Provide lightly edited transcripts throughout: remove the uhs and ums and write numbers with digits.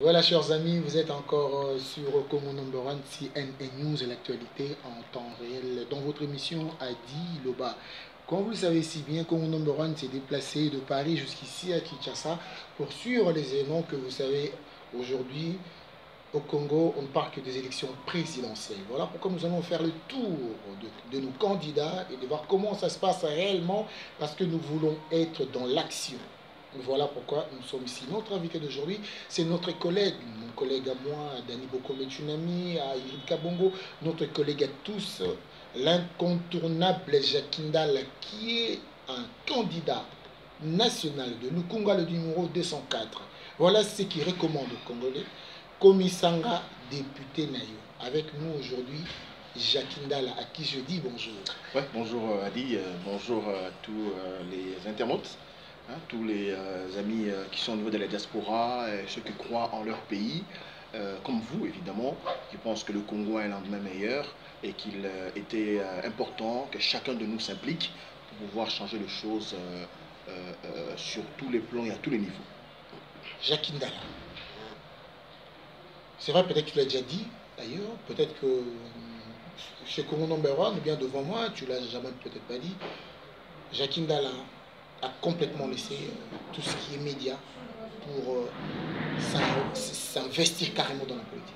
Voilà, chers amis, vous êtes encore sur Congo Number One, CNN News et l'actualité en temps réel dans votre émission Adi Loba. Comme vous le savez si bien, Congo Number One s'est déplacé de Paris jusqu'ici à Kinshasa pour suivre les événements que vous savez aujourd'hui. Au Congo, on ne parle que des élections présidentielles. Voilà pourquoi nous allons faire le tour de nos candidats et de voir comment ça se passe réellement parce que nous voulons être dans l'action. Voilà pourquoi nous sommes ici. Notre invité d'aujourd'hui, c'est notre collègue, mon collègue à moi, Dani Bokome Tsunami, à Irid Kabongo, notre collègue à tous, l'incontournable Jacquindal, qui est un candidat national de Lukunga, le numéro 204. Voilà ce qu'il recommande aux Congolais. Komisanga, député Nayo. Avec nous aujourd'hui, Jacquindala, à qui je dis bonjour. Ouais, bonjour Adi, bonjour à tous les internautes. Tous les amis qui sont au niveau de la diaspora, ceux qui croient en leur pays, comme vous évidemment, qui pensent que le Congo a un lendemain meilleur et qu'il était important que chacun de nous s'implique pour pouvoir changer les choses sur tous les plans et à tous les niveaux. Jacquindala. C'est vrai, peut-être que tu l'as déjà dit d'ailleurs, peut-être que chez Congo Number One, ou bien devant moi, tu l'as jamais peut-être pas dit. Jacquindala a complètement laissé tout ce qui est média pour s'investir carrément dans la politique.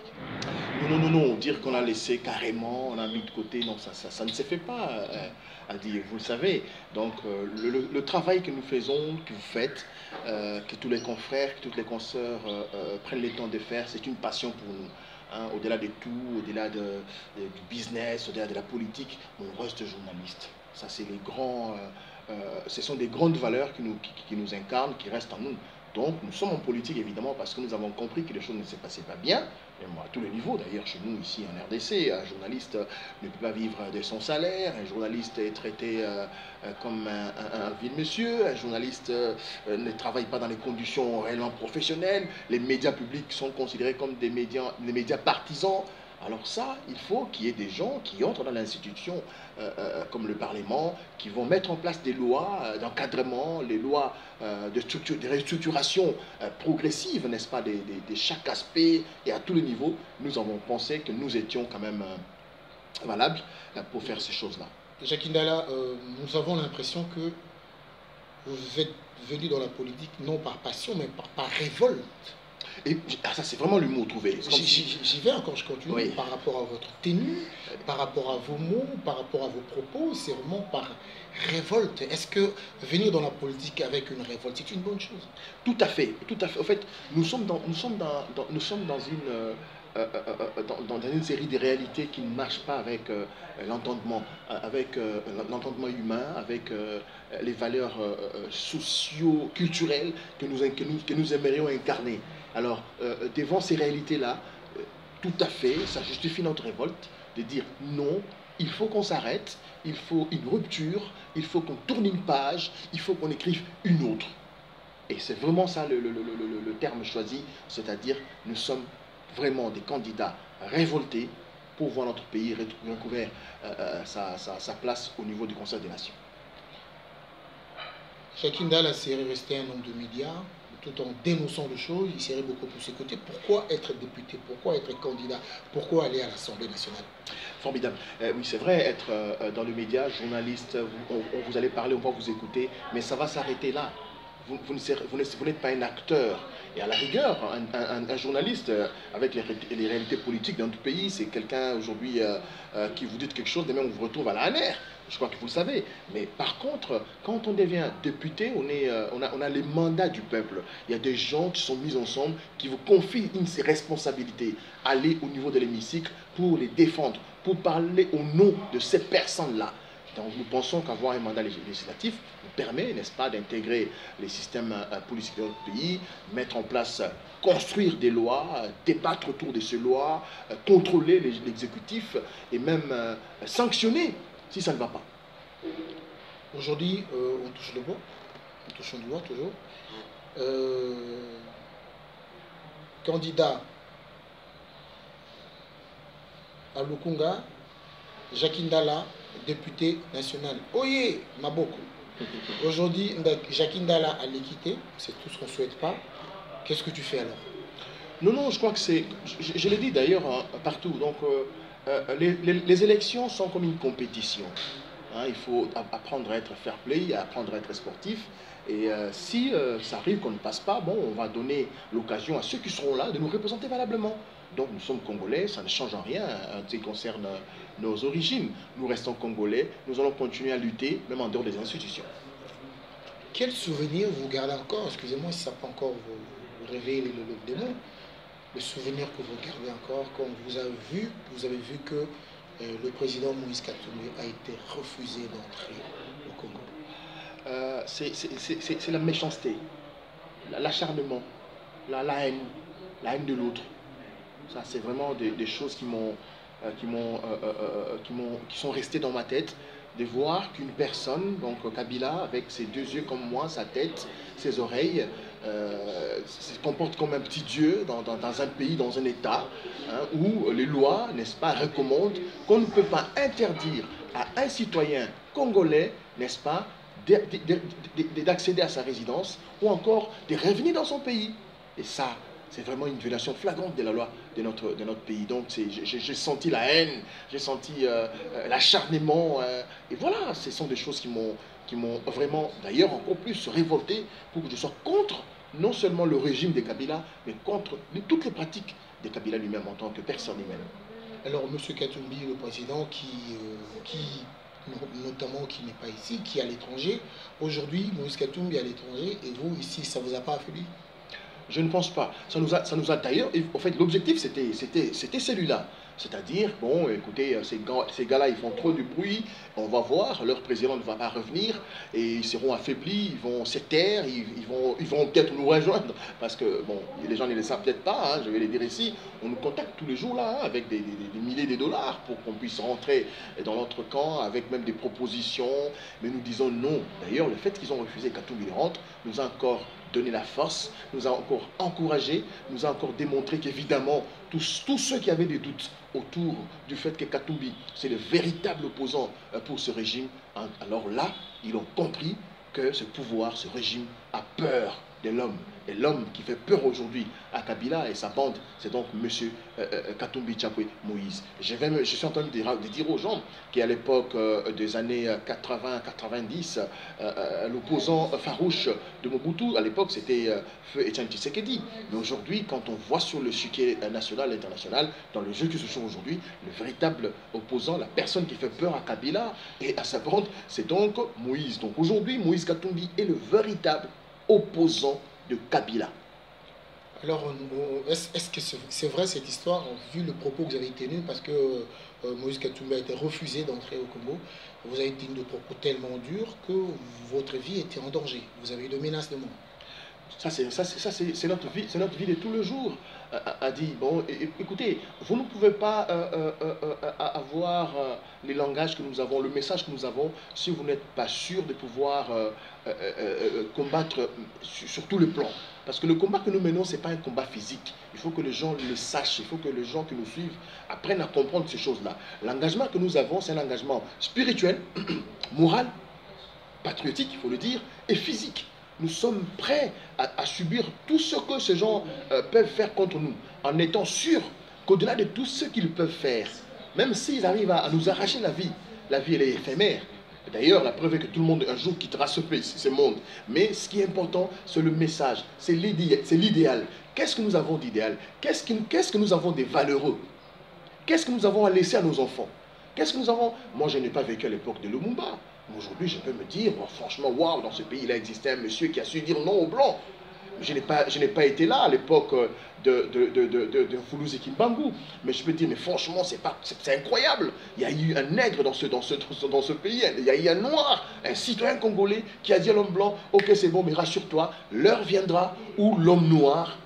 Non, dire qu'on a laissé carrément, on a mis de côté, non, ça ne se fait pas, à dire, vous le savez. Donc, le travail que nous faisons, que vous faites, que tous les confrères, que toutes les consoeurs prennent le temps de faire, c'est une passion pour nous. Au-delà de tout, au-delà du business, au-delà de la politique, on reste journaliste. Ça, c'est les grands, ce sont des grandes valeurs qui nous incarnent, qui restent en nous. Donc, nous sommes en politique, évidemment, parce que nous avons compris que les choses ne se passaient pas bien, et moi, à tous les niveaux, d'ailleurs, chez nous, ici en RDC, un journaliste ne peut pas vivre de son salaire, un journaliste est traité comme un vil monsieur, un journaliste ne travaille pas dans les conditions réellement professionnelles, les médias publics sont considérés comme des médias partisans. Alors ça, il faut qu'il y ait des gens qui entrent dans l'institution comme le Parlement, qui vont mettre en place des lois d'encadrement, les lois de restructuration progressive, n'est-ce pas, de chaque aspect et à tous les niveaux. Nous avons pensé que nous étions quand même valables pour faire ces choses-là. Jacquindala, nous avons l'impression que vous êtes venu dans la politique non par passion, mais par révolte. Et ça, c'est vraiment le mot trouvé. J'y vais encore, je continue. Oui. Par rapport à votre tenue, par rapport à vos mots, par rapport à vos propos, c'est vraiment par révolte. Est-ce que venir dans la politique avec une révolte, c'est une bonne chose? Tout à fait, tout à fait. En fait, nous sommes dans une série de réalités qui ne marchent pas avec l'entendement, l'entendement humain, avec les valeurs socio-culturelles que nous aimerions incarner. Alors, devant ces réalités-là, tout à fait, ça justifie notre révolte de dire non, il faut qu'on s'arrête, il faut une rupture, il faut qu'on tourne une page, il faut qu'on écrive une autre. Et c'est vraiment ça le terme choisi, c'est-à-dire nous sommes vraiment des candidats révoltés pour voir notre pays recouvrir sa place au niveau du Conseil des Nations. Jacquindala serait resté un homme de médias, tout en dénonçant les choses, il serait beaucoup plus écouté. Pourquoi être député? Pourquoi être candidat? Pourquoi aller à l'Assemblée nationale? Formidable. Oui, c'est vrai, être dans le média, journaliste, vous allez parler, on va vous écouter, mais ça va s'arrêter là. Vous n'êtes pas un acteur. Et à la rigueur, un journaliste avec les réalités politiques d'un pays, c'est quelqu'un aujourd'hui qui vous dit quelque chose, demain on vous retrouve à la mer. Je crois que vous le savez. Mais par contre, quand on devient député, on a les mandats du peuple. Il y a des gens qui sont mis ensemble, qui vous confient une responsabilité. Aller au niveau de l'hémicycle pour les défendre, pour parler au nom de ces personnes-là. Donc nous pensons qu'avoir un mandat législatif nous permet, n'est-ce pas, d'intégrer les systèmes politiques de notre pays, mettre en place, construire des lois, débattre autour de ces lois, contrôler l'exécutif et même sanctionner si ça ne va pas. Aujourd'hui, on touche le bois, on touche du bois toujours. Candidat à Lukunga, Jacquindala, député national. Oye, Maboko. Aujourd'hui, Jacquindala a l'équité, c'est tout ce qu'on ne souhaite pas. Qu'est-ce que tu fais alors? Non, non, je crois que c'est, je l'ai dit d'ailleurs hein, partout, donc les élections sont comme une compétition. Hein, il faut apprendre à être fair play, apprendre à être sportif. Et si ça arrive qu'on ne passe pas, bon, on va donner l'occasion à ceux qui seront là de nous représenter valablement. Donc nous sommes Congolais, ça ne change en rien en ce qui concerne nos origines. Nous restons Congolais, nous allons continuer à lutter, même en dehors des institutions. Quel souvenir vous gardez encore? Excusez-moi si ça peut encore vous réveiller des mots. Le souvenir que vous gardez encore quand vous avez vu que le président Moïse Katumbi a été refusé d'entrer au Congo. C'est la méchanceté, l'acharnement, la haine de l'autre. Ça, c'est vraiment des choses qui sont restées dans ma tête, de voir qu'une personne, donc Kabila, avec ses deux yeux comme moi, sa tête, ses oreilles, se comporte comme un petit dieu dans un pays, dans un État, hein, où les lois, n'est-ce pas, recommandent qu'on ne peut pas interdire à un citoyen congolais, n'est-ce pas, d'accéder à sa résidence ou encore de revenir dans son pays. Et ça, c'est vraiment une violation flagrante de la loi de notre pays. Donc j'ai senti la haine, j'ai senti l'acharnement. Et voilà, ce sont des choses qui m'ont vraiment, d'ailleurs, encore plus révolté pour que je sois contre non seulement le régime de Kabila, mais contre toutes les pratiques de Kabila lui-même en tant que personne humaine. Alors, M. Katumbi, le président notamment qui n'est pas ici, qui est à l'étranger, aujourd'hui, Moïse Katumbi est à l'étranger, et vous, ici, ça ne vous a pas affaibli? Je ne pense pas. Ça nous a d'ailleurs, en fait, l'objectif, c'était celui-là. C'est-à-dire, bon, écoutez, ces gars-là, ils font trop de bruit, on va voir, leur président ne va pas revenir, et ils seront affaiblis, ils vont se taire, ils vont peut-être nous rejoindre, parce que, bon, les gens ne le savent peut-être pas, hein, je vais les dire ici, on nous contacte tous les jours, là, hein, avec des milliers de dollars pour qu'on puisse rentrer dans notre camp, avec même des propositions, mais nous disons non. D'ailleurs, le fait qu'ils ont refusé qu'Atoumi rentre, nous a encore donné la force, nous a encore encouragé, nous a encore démontré qu'évidemment, tous ceux qui avaient des doutes autour du fait que Katumbi, c'est le véritable opposant pour ce régime, alors là, ils ont compris que ce pouvoir, ce régime a peur de l'homme. Et l'homme qui fait peur aujourd'hui à Kabila et sa bande, c'est donc M. Katumbi Tchapwe Moïse. Je suis en train de dire aux gens qu'à l'époque des années 80-90, l'opposant farouche de Mobutu, à l'époque, c'était Feu Etienne Tshisekedi. Mais aujourd'hui, quand on voit sur le chiquier national et international, dans le jeu qui se joue aujourd'hui, le véritable opposant, la personne qui fait peur à Kabila et à sa bande, c'est donc Moïse. Donc aujourd'hui, Moïse Katumbi est le véritable opposant de Kabila. Alors, est-ce que c'est vrai cette histoire, vu le propos que vous avez tenu, parce que Moïse Katumbi a été refusé d'entrer au Congo, vous avez tenu des propos tellement durs que votre vie était en danger. Vous avez eu de menaces de mort. Ça, c'est notre vie de tous les jours, a dit. Bon, écoutez, vous ne pouvez pas avoir les langages que nous avons, le message que nous avons, si vous n'êtes pas sûr de pouvoir combattre sur tous les plans. Parce que le combat que nous menons, ce n'est pas un combat physique. Il faut que les gens le sachent, il faut que les gens qui nous suivent apprennent à comprendre ces choses-là. L'engagement que nous avons, c'est un engagement spirituel, moral, patriotique, il faut le dire, et physique. Nous sommes prêts à subir tout ce que ces gens peuvent faire contre nous, en étant sûrs qu'au-delà de tout ce qu'ils peuvent faire, même s'ils arrivent à nous arracher la vie elle est éphémère. D'ailleurs, la preuve est que tout le monde un jour quittera ce monde. Mais ce qui est important, c'est le message, c'est l'idéal. Qu'est-ce que nous avons d'idéal? Qu'est-ce que nous avons de valeureux? Qu'est-ce que nous avons à laisser à nos enfants? Qu'est-ce que nous avons? Moi, je n'ai pas vécu à l'époque de Lumumba. Aujourd'hui, je peux me dire, oh, franchement, waouh, dans ce pays, il a existé un monsieur qui a su dire non aux Blancs. Je n'ai pas été là à l'époque de Foulouse et Kimbangu. Mais je peux dire, mais franchement, c'est incroyable. Il y a eu un nègre dans ce pays. Il y a eu un noir, un citoyen congolais qui a dit à l'homme blanc, ok, c'est bon, mais rassure-toi, l'heure viendra où l'homme noir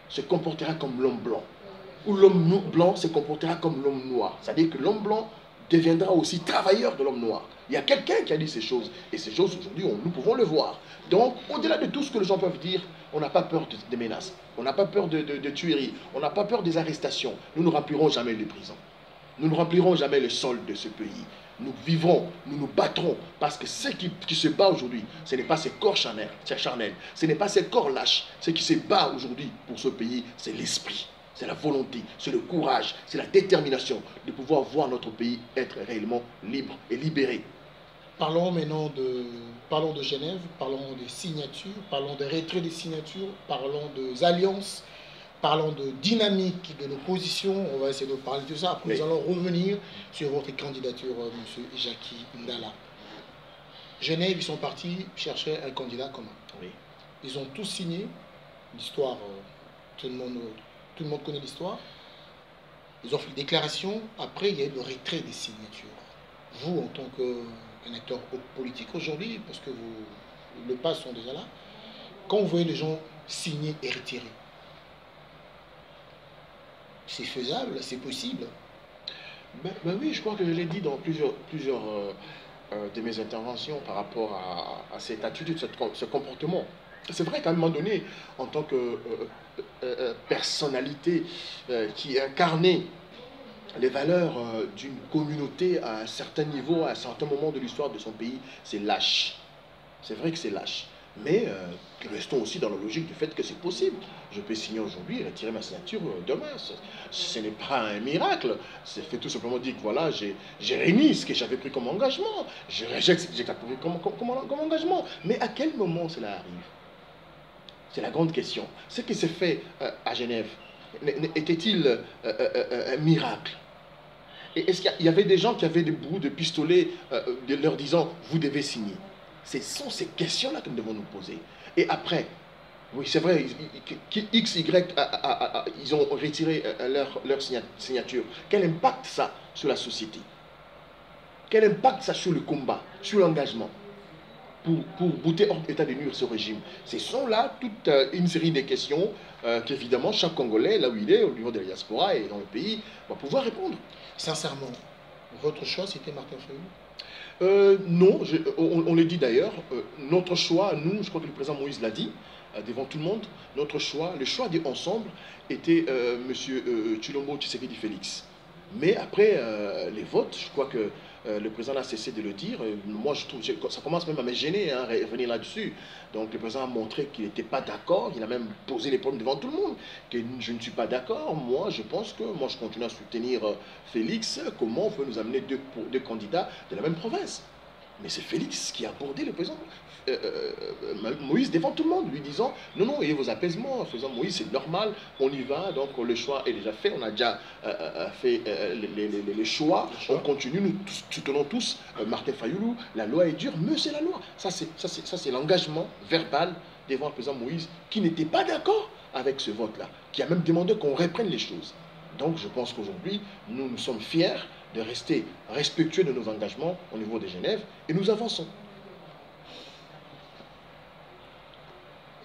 se comportera comme l'homme blanc. Où l'homme blanc se comportera comme l'homme noir. C'est-à-dire que l'homme blanc deviendra aussi travailleur de l'homme noir. Il y a quelqu'un qui a dit ces choses. Et ces choses, aujourd'hui, nous pouvons le voir. Donc, au-delà de tout ce que les gens peuvent dire, on n'a pas peur des menaces. On n'a pas peur de tueries. On n'a pas peur des arrestations. Nous ne remplirons jamais les prisons. Nous ne remplirons jamais le sol de ce pays. Nous vivrons, nous nous battrons, parce que ce qui se bat aujourd'hui, ce n'est pas ces corps charnels, ce n'est pas ces corps lâches. Ce qui se bat aujourd'hui pour ce pays, c'est l'esprit, c'est la volonté, c'est le courage, c'est la détermination de pouvoir voir notre pays être réellement libre et libéré. Parlons maintenant parlons de Genève, parlons des signatures, parlons des retraits des signatures, parlons des alliances, parlons de dynamique de l'opposition. On va essayer de parler de tout ça. Après, Oui. nous allons revenir sur votre candidature, M. Jackie Ndala. Genève, ils sont partis chercher un candidat commun. Oui. Ils ont tous signé. L'histoire, tout le monde connaît l'histoire. Ils ont fait une déclaration. Après, il y a eu le retrait des signatures. Vous, en tant qu'un acteur politique aujourd'hui, parce que le pas sont déjà là, quand vous voyez les gens signer et retirer, c'est faisable, c'est possible. Ben oui, je crois que je l'ai dit dans plusieurs de mes interventions par rapport à cette attitude, ce comportement. C'est vrai qu'à un moment donné, en tant que personnalité qui incarnait les valeurs d'une communauté à un certain niveau, à un certain moment de l'histoire de son pays, c'est lâche. C'est vrai que c'est lâche. Mais restons aussi dans la logique du fait que c'est possible. Je peux signer aujourd'hui et retirer ma signature demain. Ce n'est pas un miracle. C'est fait tout simplement dire que voilà, j'ai réuni ce que j'avais pris comme engagement. Je rejette ce que j'ai pris comme engagement. Mais à quel moment cela arrive? C'est la grande question. Ce qui s'est fait à Genève, était-il un miracle? Et est-ce qu'il y avait des gens qui avaient des bouts de pistolet leur disant « vous devez signer ». Ce sont ces questions-là que nous devons nous poser. Et après, oui, c'est vrai, X, Y, ils ont retiré leur signature. Quel impact ça sur la société? Quel impact ça sur le combat, sur l'engagement pour bouter hors état de nuire ce régime? Ce sont là toute une série de questions qu'évidemment chaque Congolais, là où il est, au niveau de la diaspora et dans le pays, va pouvoir répondre. Sincèrement, votre choix, c'était Martin Fayulu? Non, on le dit d'ailleurs, notre choix, nous, je crois que le président Moïse l'a dit devant tout le monde, notre choix, le choix des ensemble était M. Tshilombo Tshisekedi Félix. Mais après les votes, je crois que le président a cessé de le dire. Moi, je trouve ça commence même à me gêner, hein, revenir là-dessus. Donc le président a montré qu'il n'était pas d'accord. Il a même posé les problèmes devant tout le monde. Que je ne suis pas d'accord. Moi, je pense que moi, je continue à soutenir Félix. Comment on peut nous amener deux candidats de la même province? Mais c'est Félix qui a abordé le président Moïse devant tout le monde, lui disant non, non, ayez vos apaisements, faisant Moïse, c'est normal, on y va, donc le choix est déjà fait, on a déjà fait les choix, on continue, nous soutenons tous Martin Fayulu, la loi est dure, mais c'est la loi. Ça, c'est l'engagement verbal devant le président Moïse qui n'était pas d'accord avec ce vote-là, qui a même demandé qu'on reprenne les choses. Donc je pense qu'aujourd'hui, nous sommes fiers de rester respectueux de nos engagements au niveau de Genève et nous avançons.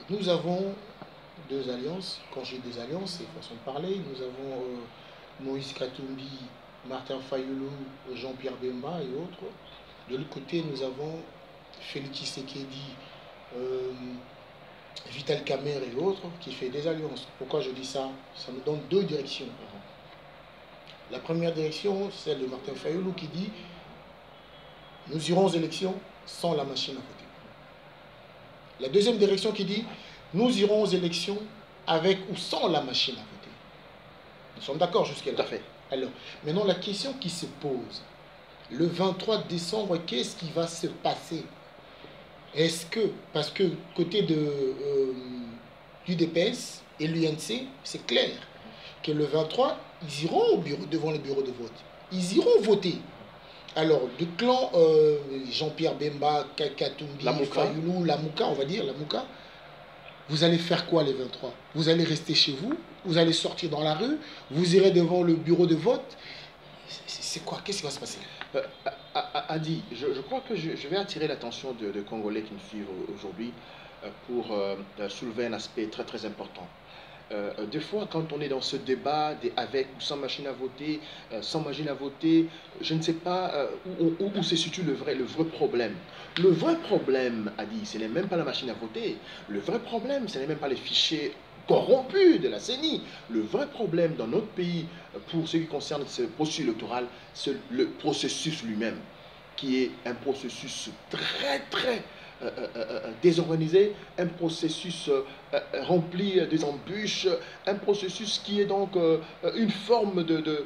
Nous avons deux alliances. Quand j'ai des alliances, c'est façon de parler. Nous avons Moïse Katumbi, Martin Fayulu, Jean-Pierre Bemba et autres. De l'autre côté, nous avons Félix Tshisekedi, Vital Kamerhe et autres qui fait des alliances. Pourquoi je dis ça? Ça nous donne deux directions. La première direction, c'est celle de Martin Fayulu qui dit « Nous irons aux élections sans la machine à voter ». La deuxième direction qui dit « Nous irons aux élections avec ou sans la machine à voter ». Nous sommes d'accord jusqu'à là. Tout à fait. Alors, maintenant la question qui se pose, le 23 décembre, qu'est-ce qui va se passer? Est-ce que, parce que côté de l'UDPS et l'UNC, c'est clair que le 23, ils iront au bureau, devant le bureau de vote. Ils iront voter. Alors, du clan Jean-Pierre Bemba, Katumbi, Fayulu, Lamouka, on va dire, Lamouka, vous allez faire quoi les 23? Vous allez rester chez vous? Vous allez sortir dans la rue? Vous irez devant le bureau de vote? C'est quoi? Qu'est-ce qui va se passer? Adi, je crois que je vais attirer l'attention de Congolais qui nous suivent aujourd'hui pour soulever un aspect très très important. Des fois, quand on est dans ce débat avec ou sans machine à voter, je ne sais pas où se situe le vrai problème. Le vrai problème, Adi, ce n'est même pas la machine à voter. Le vrai problème, ce n'est même pas les fichiers corrompu de la CENI. Le vrai problème dans notre pays, pour ce qui concerne ce processus électoral, c'est le processus lui-même, qui est un processus très désorganisé, un processus rempli des embûches, un processus qui est donc une forme de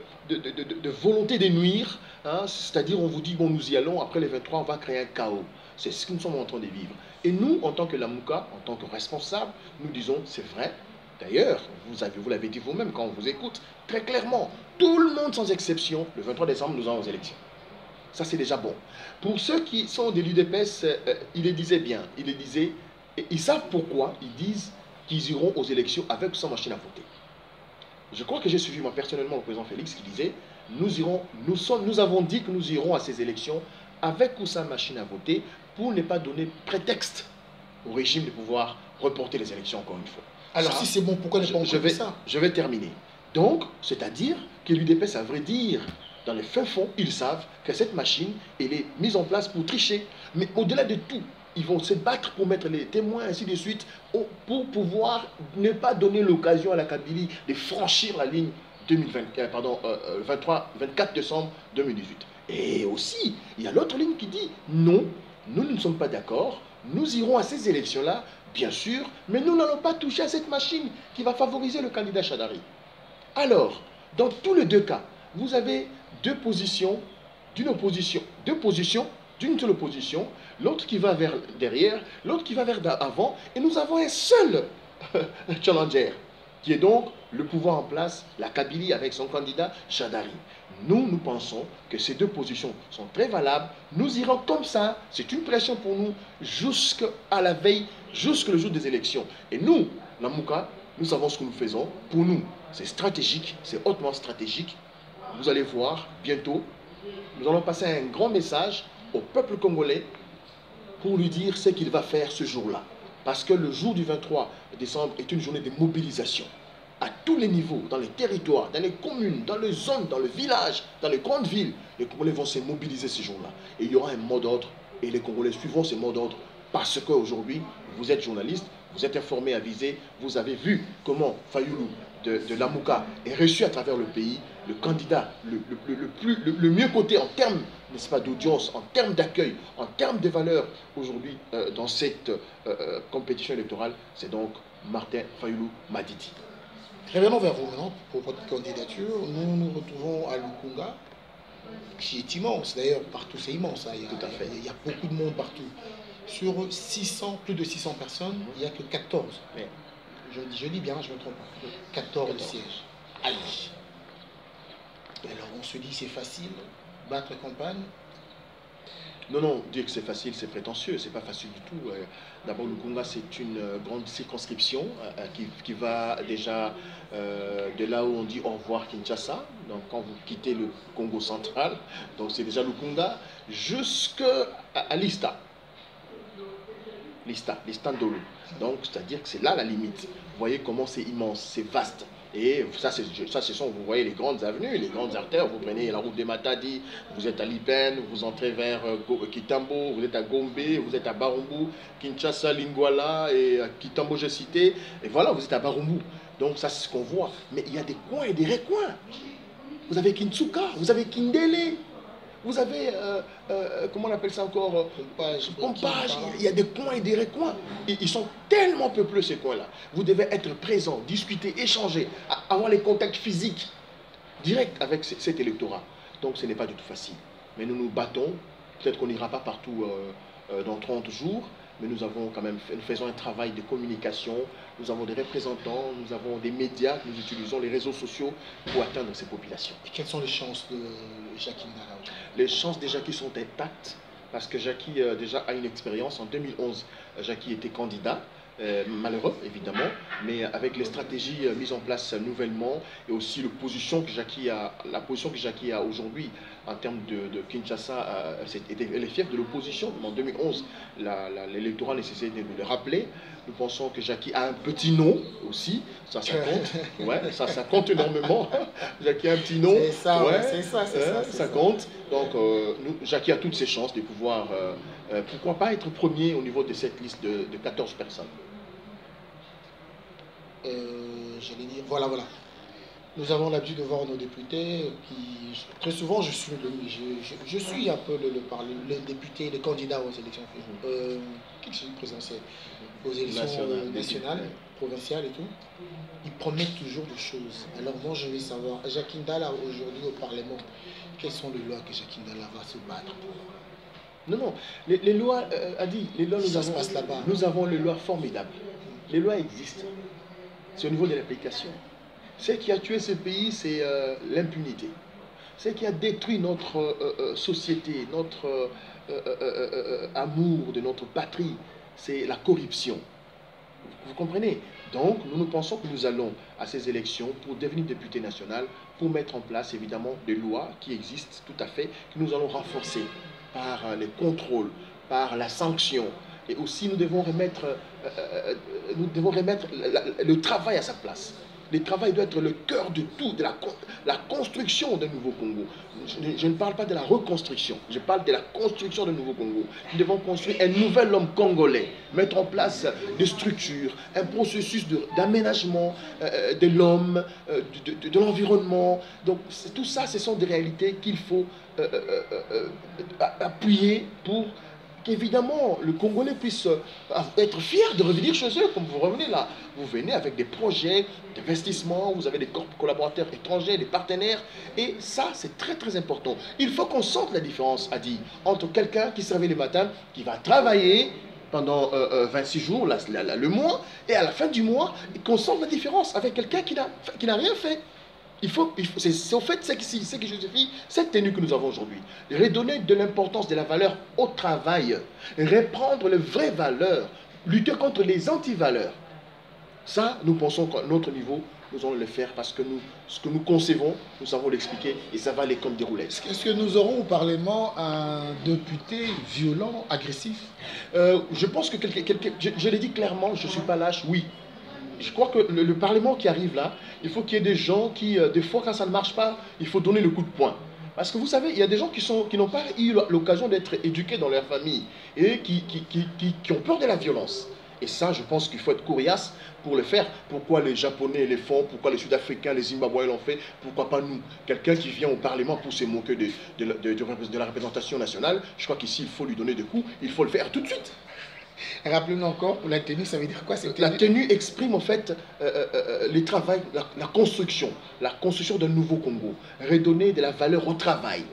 volonté de nuire, hein, c'est-à-dire on vous dit, bon, nous y allons, après les 23, on va créer un chaos. C'est ce que nous sommes en train de vivre. Et nous, en tant que Lamouka, en tant que responsables, nous disons, c'est vrai. D'ailleurs, vous l'avez dit vous-même quand on vous écoute, très clairement, tout le monde sans exception, le 23 décembre, nous allons aux élections. Ça, c'est déjà bon. Pour ceux qui sont de l'UDPS, il les disait bien. Il les disait, et ils savent pourquoi ils disent qu'ils iront aux élections avec ou sans machine à voter. Je crois que j'ai suivi moi personnellement le président Félix qui disait, nous avons dit que nous irons à ces élections avec ou sans machine à voter pour ne pas donner prétexte au régime de pouvoir reporter les élections encore une fois. Alors ça, si c'est bon, pourquoi ne pas encore ça? Je vais terminer. Donc, c'est-à-dire que l'UDPS, à vrai dire, dans les fins fonds, ils savent que cette machine, elle est mise en place pour tricher. Mais au-delà de tout, ils vont se battre pour mettre les témoins, ainsi de suite, pour pouvoir ne pas donner l'occasion à la Kabylie de franchir la ligne 24 décembre 2018. Et aussi, il y a l'autre ligne qui dit non, nous ne sommes pas d'accord, nous irons à ces élections-là, bien sûr, mais nous n'allons pas toucher à cette machine qui va favoriser le candidat Chadari. Alors, dans tous les deux cas, vous avez deux positions d'une seule opposition, l'autre qui va vers derrière, l'autre qui va vers avant, et nous avons un seul challenger, qui est donc le pouvoir en place, la Kabylie avec son candidat Chadari. Nous pensons que ces deux positions sont très valables. Nous irons comme ça, c'est une pression pour nous, jusqu'à la veille, jusqu'au jour des élections. Et nous, Lamouka, nous savons ce que nous faisons. Pour nous, c'est stratégique, c'est hautement stratégique. Vous allez voir bientôt, nous allons passer un grand message au peuple congolais pour lui dire ce qu'il va faire ce jour-là. Parce que le jour du 23 décembre est une journée de mobilisation. À tous les niveaux, dans les territoires, dans les communes, dans les zones, dans les villages, dans les grandes villes, les Congolais vont se mobiliser ce jour-là. Et il y aura un mot d'ordre et les Congolais suivront ce mot d'ordre parce qu'aujourd'hui, vous êtes journaliste, vous êtes informé, avisé, vous avez vu comment Fayoulou de Lamouka est reçu à travers le pays, le candidat le mieux coté en termes, n'est-ce pas, d'audience, en termes d'accueil, en termes de valeur aujourd'hui dans cette compétition électorale, c'est donc Martin Fayoulou Madidi. Revenons vers vous maintenant pour votre candidature. Nous nous retrouvons à Lukunga, qui est immense. D'ailleurs, partout c'est immense. Hein. Tout à fait. Il y a beaucoup de monde partout. Sur 600, plus de 600 personnes, il n'y a que 14. Oui. Je dis bien, je ne me trompe pas. 14 sièges. Aïe. Alors on se dit c'est facile, battre campagne. Non, dire que c'est facile, c'est prétentieux, c'est pas facile du tout. D'abord, le Congo, c'est une grande circonscription qui va déjà de là où on dit au revoir Kinshasa, donc quand vous quittez le Congo central, donc c'est déjà le Congo, jusqu'à Lista. Listandolo. Donc, c'est-à-dire que c'est là la limite. Vous voyez comment c'est immense, c'est vaste. Et ça, ce sont, vous voyez, les grandes avenues, les grandes artères. Vous prenez la route de Matadi, vous êtes à Lipen, vous entrez vers Kitambo, vous êtes à Gombe, vous êtes à Barumbu, Kinshasa, Lingwala et Kitambo, j'ai cité. Et voilà, vous êtes à Barumbu. Donc ça, c'est ce qu'on voit. Mais il y a des coins et des recoins. Vous avez Kintsuka, vous avez Kindele. Vous avez, comment on appelle ça encore, pompage. Il y a des coins et des recoins. Ils sont tellement peupleux, ces coins-là. Vous devez être présent, discuter, échanger, avoir les contacts physiques directs avec cet électorat. Donc ce n'est pas du tout facile. Mais nous nous battons. Peut-être qu'on n'ira pas partout dans 30 jours. Mais nous faisons un travail de communication, nous avons des représentants, nous avons des médias, nous utilisons les réseaux sociaux pour atteindre ces populations. Et quelles sont les chances de Jackie Ndala? Les chances de Jackie sont intactes, parce que Jackie déjà a une expérience. En 2011, Jackie était candidat. Malheureux évidemment, mais avec les stratégies mises en place nouvellement et aussi la position que Jackie a aujourd'hui en termes de Kinshasa, elle est fière de l'opposition. En 2011, l'électorat nécessitait de le rappeler. Nous pensons que Jackie a un petit nom aussi, ça compte, ouais, ça compte énormément. Jackie a un petit nom, c'est ça, ouais, ça compte. Donc Jackie a toutes ses chances de pouvoir, pourquoi pas être premier au niveau de cette liste de 14 personnes. j'allais dire, voilà, voilà. Nous avons l'habitude de voir nos députés qui, très souvent, je suis un peu les députés, les candidats aux élections présidentielles, aux élections nationales, provinciales et tout. Ils promettent toujours des choses. Alors moi, je vais savoir, Jacques Ndala, aujourd'hui au Parlement, quelles sont les lois que Jacques Ndala va se battre pour? Non, non, les lois, Adi, les lois, nous avons les lois formidables. Les lois existent. C'est au niveau de l'application. Ce qui a tué ce pays, c'est l'impunité. Ce qui a détruit notre société, notre amour de notre patrie, c'est la corruption. Vous comprenez? Donc, nous pensons que nous allons à ces élections pour devenir député national, pour mettre en place évidemment des lois qui existent tout à fait, que nous allons renforcer par les contrôles, par la sanction. Et aussi, nous devons remettre le travail à sa place. Le travail doit être le cœur de tout, de la construction d'un nouveau Congo. Je ne parle pas de la reconstruction, je parle de la construction d'un nouveau Congo. Nous devons construire un nouvel homme congolais, mettre en place des structures, un processus d'aménagement de l'homme, de l'environnement. Donc tout ça, ce sont des réalités qu'il faut appuyer pour qu'évidemment le Congolais puisse être fier de revenir chez eux. Comme vous revenez là, vous venez avec des projets d'investissement, vous avez des collaborateurs étrangers, des partenaires, et ça c'est très très important. Il faut qu'on sente la différence, Adi, entre quelqu'un qui se réveille le matin, qui va travailler pendant 26 jours, le mois, et à la fin du mois, qu'on sente la différence avec quelqu'un qui n'a rien fait. C'est en fait ce qui justifie cette tenue que nous avons aujourd'hui. Redonner de l'importance, de la valeur au travail, reprendre les vraies valeurs, lutter contre les anti-valeurs. Ça, nous pensons qu'à notre niveau, nous allons le faire parce que ce que nous concevons, nous savons l'expliquer et ça va aller comme des roulettes. Est-ce que nous aurons au Parlement un député violent, agressif? Je pense que, je l'ai dit clairement, je ne suis pas lâche, oui. Je crois que le Parlement qui arrive là, il faut qu'il y ait des gens qui, des fois quand ça ne marche pas, il faut donner le coup de poing. Parce que vous savez, il y a des gens qui n'ont pas eu l'occasion d'être éduqués dans leur famille et qui ont peur de la violence. Et ça, je pense qu'il faut être coriace pour le faire. Pourquoi les Japonais les font? Pourquoi les Sud-Africains, les Zimbabwéens l'ont fait? Pourquoi pas nous? Quelqu'un qui vient au Parlement pour se moquer de la représentation nationale, je crois qu'ici, il faut lui donner des coups, il faut le faire tout de suite. Rappelez-nous encore, pour la tenue, ça veut dire quoi? La tenue exprime en fait le travail, la construction d'un nouveau Congo. Redonner de la valeur au travail.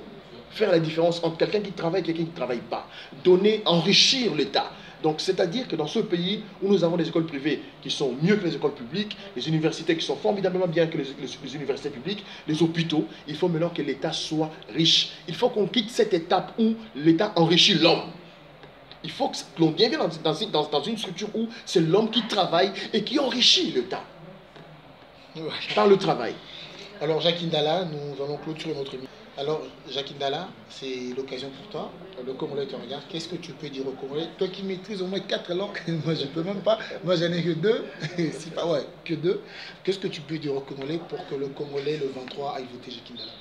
Faire la différence entre quelqu'un qui travaille et quelqu'un qui ne travaille pas. Donner, enrichir l'État. Donc, c'est-à-dire que dans ce pays où nous avons des écoles privées qui sont mieux que les écoles publiques, les universités qui sont formidablement bien que les universités publiques, les hôpitaux, il faut maintenant que l'État soit riche. Il faut qu'on quitte cette étape où l'État enrichit l'homme. Il faut que l'on vienne dans une structure où c'est l'homme qui travaille et qui enrichit l'État par le travail. Alors, Jacques Ndala, nous allons clôturer notre émission. Alors, Jacques Ndala, c'est l'occasion pour toi. Le Congolais te regarde. Qu'est-ce que tu peux dire au Congolais? Toi qui maîtrises au moins 4 langues, moi je ne peux même pas. Moi j'en ai que 2. Si pas, ouais, que 2. Qu'est-ce que tu peux dire au Congolais pour que le Congolais, le 23, aille voter Jacques Ndala?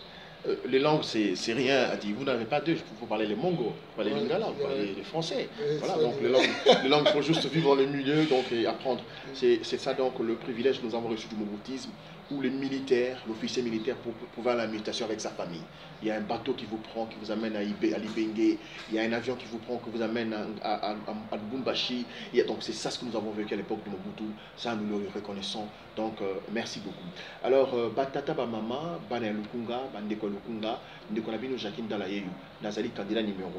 Les langues, c'est rien à dire. Vous n'avez pas deux. Vous parlez les Mongo, vous parlez les Lingala, vous parlez les Français. Voilà, donc les langues, il faut juste vivre dans le milieu donc, et apprendre. C'est ça donc le privilège que nous avons reçu du Mobutisme, où les militaires, l'officier militaire pour pouvoir aller à la mutation avec sa famille. Il y a un bateau qui vous prend, qui vous amène à Libenge. Il y a un avion qui vous prend, qui vous amène à Lubumbashi. Donc c'est ça ce que nous avons vécu à l'époque de Mobutu. Ça, nous le reconnaissons. Donc merci beaucoup. Alors, Batata Bamama, Bana Lukunga, Bandeko Lukunga, Ndeko Nabino Jacques Ndala Yeyu, Nazali candidat numéro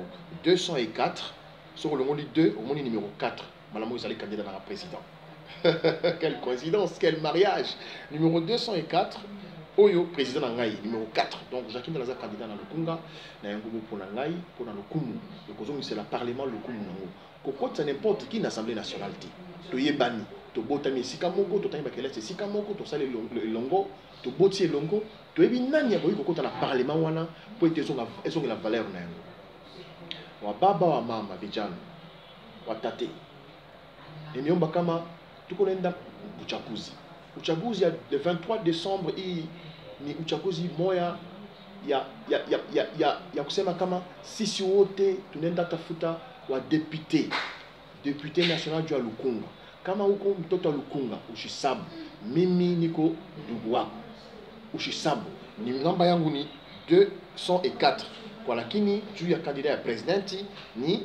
204. Sur le monde 2, au monde numéro 4. Malamo Nazali candidat dans la présidente. Quelle coïncidence, quel mariage. Numéro 204, Oyo, président Nangaï, numéro 4. Donc, Jacques Ndala candidat dans le Kunga, Nayangobo pour Nangaï, pour le Kumu. Le Kozong, c'est le Parlement, le Kumu. Koko, c'est n'importe qui l'Assemblée nationale. Toye Bani, to botami Sikamoko, to tani bakele, c'est Sikamoko, to sale le longo, to botier longo, to ebi nani aboyi koko dans le Parlement wana, pour être la valeur nango. Wa baba wa mama, vijana, wa tate. Et miomba kama, tukonenda uchaguzi. Uchaguzi le 23 décembre ni uchaguzi moya ya kusema kama sisi wote tunaenda tafuta wa député national du Lukunga. kama uko mtoto Lukunga ushisabu mimi niko ndugu wako ushisabu ni namba yangu ni 204 kwa lakini juu ya kandida ya presidenti ni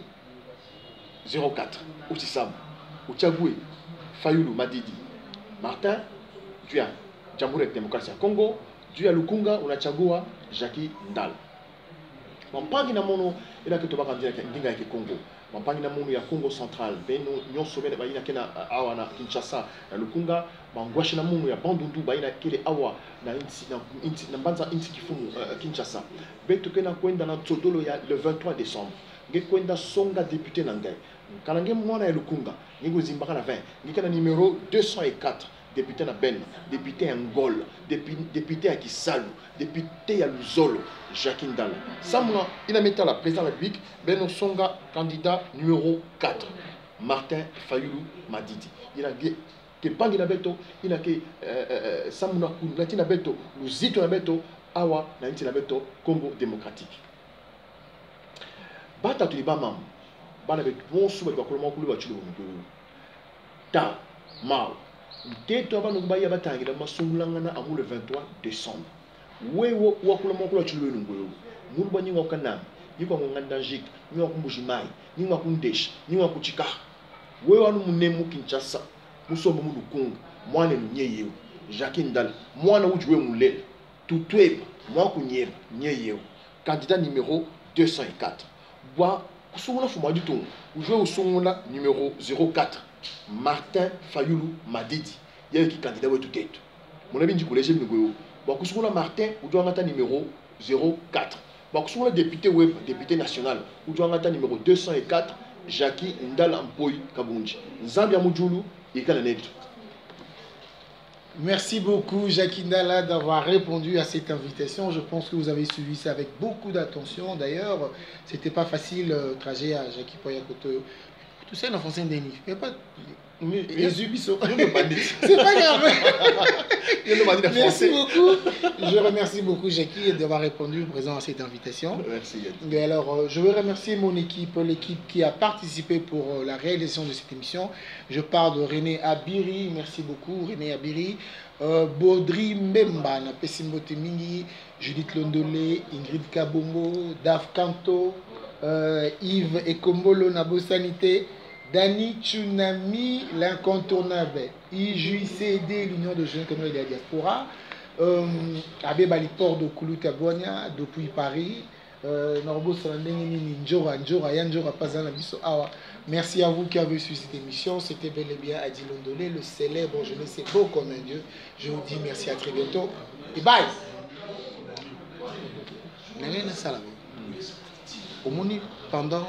04 ushisabu uchague Fayulu Madidi Martin juu ya Jamhuri ya Demokrasia ya Kongo, juu ya Lukunga unachagua Jackie Ndala. Mampangi na mono ila kitu baka ndinga ya Kongo. Mampangi na mono ya Kongo Central, beno nyonso bene baina kena awa na Kinshasa na Lukunga, mangwashi na mono ya Bandundu baina kile awa na inti na mbanza inti kifumu Kinshasa. Beto kena kwenda na Tsodolo ya le 23 décembre. Nge kwenda songa député na ngai. Kalange mwana ya Lukunga, nge zimbaka na 20. Nge na numéro 204. Député na Ben, député à Angola, député à Kisalu, député à Luzolo, Jackie Ndala. Samuna, il a mis à la présidence de la République, Beno Songa, candidat numéro 4, Martin Fayulu Madidi. Il a dit que Bangi Nabeto, il a que Samuna Latina Beto, Luzito Nabeto, Awa, Latina Beto, Congo démocratique. Bata Tuliba Mam, Banabet, bon sous le Bakoloma Kulu, Ta, Mao. Teto abana kubaya batangira masungulangana amu le 23 décembre. Wewo wakula mokula chulwe ngolo. Mulba nyinga okana, yiko nganda jik, nyinga kumbujimai, nyinga kundesh, nyinga kuchika. Wewo anu munemu Kinshasa, musombo mu Lukunga, mwana nyeyewo. Jackie Ndala, mwana ujwe mulele. Tutweba, mwa kunyeba, nyeyewo. Candidat numéro 204. Bwa kusungula fuma du ton. Ujwe usungula numéro 04. Martin Fayulu Madidi. Il y a qui candidat ou tout tête. Mon ami dit collège Miguel. Bon, kusungula Martin ou doit ngata numéro 04. Bon, kusungula député web, député national ou doit ngata numéro 204 Jackie Ndala Mpoyi Kabunji. Zambia Mujulu et Kananet. Merci beaucoup Jackie Ndala d'avoir répondu à cette invitation. Je pense que vous avez suivi ça avec beaucoup d'attention. D'ailleurs, c'était pas facile trajet à Jackie Poyakoto. Tout ça, dans français, Denis. Il n'y a pas les ubisots. C'est pas grave. Merci beaucoup. Je remercie beaucoup Jackie d'avoir répondu présent à cette invitation. Merci. Et alors, je veux remercier mon équipe, l'équipe qui a participé pour la réalisation de cette émission. Je parle de René Abiri. Merci beaucoup, René Abiri. Baudry Mbemba, Pesimbo Temingi, Judith Londolé, Ingrid Kabongo, Dave Kanto, Yves Ekombolo Nabo Sanité, Dani Tsunami, l'incontournable, IJCD, l'Union de Jeunes Communes de la Diaspora, Abbé Baliport de Kouloutabouania, depuis Paris, Norbo Salandengini, Njora, Yanjora, Pazana Biso Awa. Merci à vous qui avez suivi cette émission. C'était bel et bien Adi Londolé, le célèbre, je ne sais beau comme un dieu. Je vous dis merci, à très bientôt et bye. Au moins, pendant